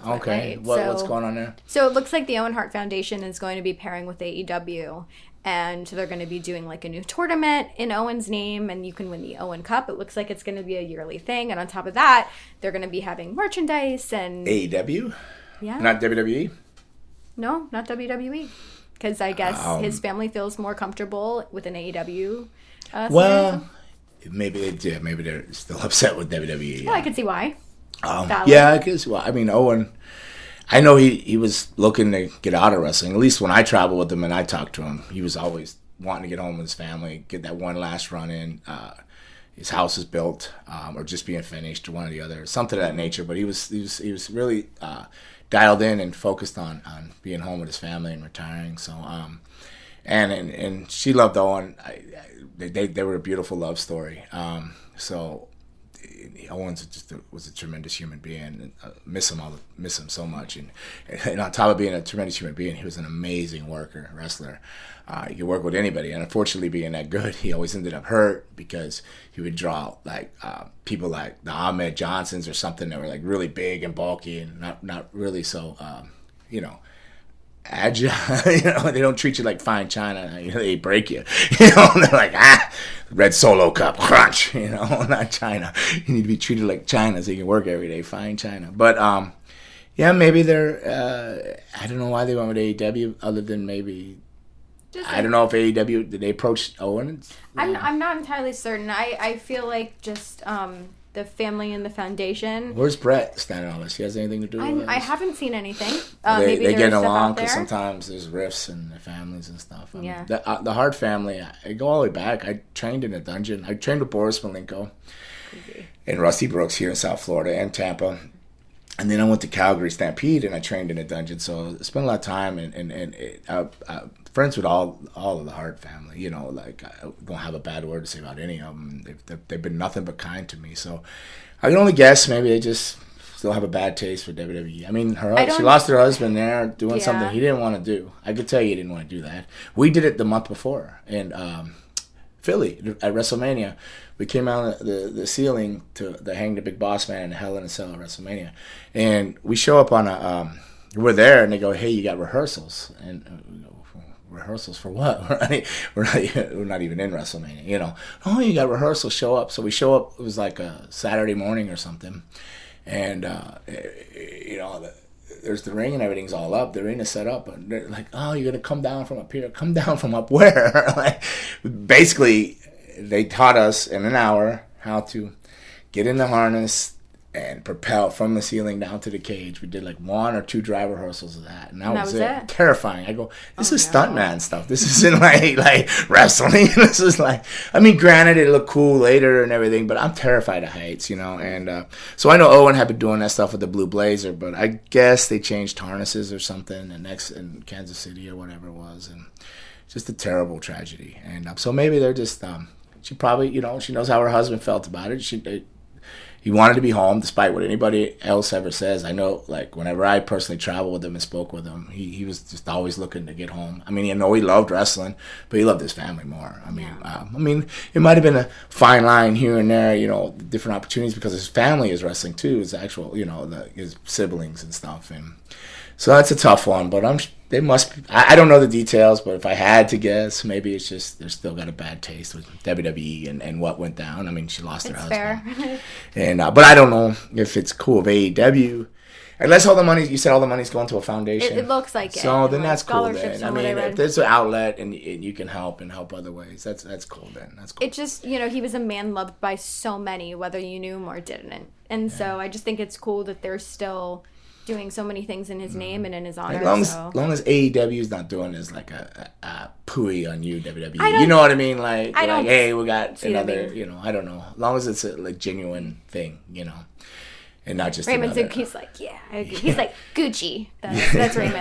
Okay. Right? What's going on there? So it looks like the Owen Hart Foundation is going to be pairing with AEW. And they're going to be doing like a new tournament in Owen's name, and you can win the Owen Cup. It looks like it's going to be a yearly thing. And on top of that, they're going to be having merchandise and... AEW? Yeah. Not WWE? No, not WWE. Because I guess his family feels more comfortable with an AEW. Well, maybe they did. Maybe they're still upset with WWE. Well, I can see why. Yeah, I guess. Well, I mean, Owen... I know he was looking to get out of wrestling. At least when I traveled with him and I talked to him, he was always wanting to get home with his family, get that one last run in. His house is built, or just being finished, or one or the other, something of that nature. But he was really dialed in and focused on being home with his family and retiring. So, and she loved Owen. They were a beautiful love story. So. Owens was a tremendous human being, and miss him so much. And on top of being a tremendous human being, he was an amazing worker, wrestler. He could work with anybody, and unfortunately, being that good, he always ended up hurt because he would draw like people like the Ahmed Johnsons or something that were like really big and bulky and not really so agile. They don't treat you like fine china. They break you. They're like red Solo cup crunch. Not china. You need to be treated like china so you can work every day. Fine china. But yeah, maybe they're. I don't know why they went with AEW other than maybe. I don't know if AEW did they approach Owen. I'm not entirely certain. I feel like just the family and the foundation. Where's Brett standing on this? He has anything to do with this? I haven't seen anything. They maybe get along because sometimes there's rifts in the families and stuff. Yeah. The Hart family, I go all the way back. I trained in a dungeon. I trained with Boris Malenko and Rusty Brooks here in South Florida and Tampa. And then I went to Calgary Stampede and I trained in a dungeon. So I spent a lot of time and friends with all of the Hart family. Like I don't have a bad word to say about any of them. They've been nothing but kind to me. So I can only guess maybe they just still have a bad taste for WWE. I mean, she lost her husband there doing something he didn't want to do. I could tell you he didn't want to do that. We did it the month before in Philly at WrestleMania. We came out the ceiling to hang the Big Boss Man in Hell in a Cell at WrestleMania, and we show up on we're there, and they go, "Hey, you got rehearsals?" And we go, rehearsals for what? We're not even in WrestleMania, Oh, you got rehearsals? Show up. So we show up. It was like a Saturday morning or something, and there's the ring and everything's all up. The ring is set up, and they're like, "Oh, you're gonna come down from up here? Come down from up where?" Like, basically, they taught us in an hour how to get in the harness and propel from the ceiling down to the cage. We did like 1 or 2 dry rehearsals of that, and that was it. Terrifying. I go, this is stuntman stuff. This isn't like wrestling. This is like, I mean, granted, it looked cool later and everything, but I'm terrified of heights, And so I know Owen had been doing that stuff with the Blue Blazer, but I guess they changed harnesses or something in Kansas City or whatever it was, and just a terrible tragedy. And so maybe they're just, she probably, she knows how her husband felt about it. He wanted to be home despite what anybody else ever says. I know, like, whenever I personally traveled with him and spoke with him, he was just always looking to get home. I mean, he loved wrestling, but he loved his family more. I mean, it might have been a fine line here and there, different opportunities because his family is wrestling too, his actual, his siblings and stuff. And so that's a tough one, but they must be, I don't know the details, but if I had to guess, maybe it's just they're still got a bad taste with WWE and what went down. I mean, she lost her husband. Fair. And but I don't know if it's cool of AEW. Unless you said all the money's going to a foundation. It looks like it. So then that's cool then. I mean, if there's an outlet and you can help other ways, that's cool then. That's cool. It just, he was a man loved by so many, whether you knew him or didn't. And so I just think it's cool that they're still doing so many things in his name and in his honor. As long as AEW is not doing this like a pooey on you, WWE. You know what I mean? Like hey, we got another, I don't know. As long as it's a genuine thing, and not just Raymond's he's like, yeah, he's like Gucci. That's Raymond.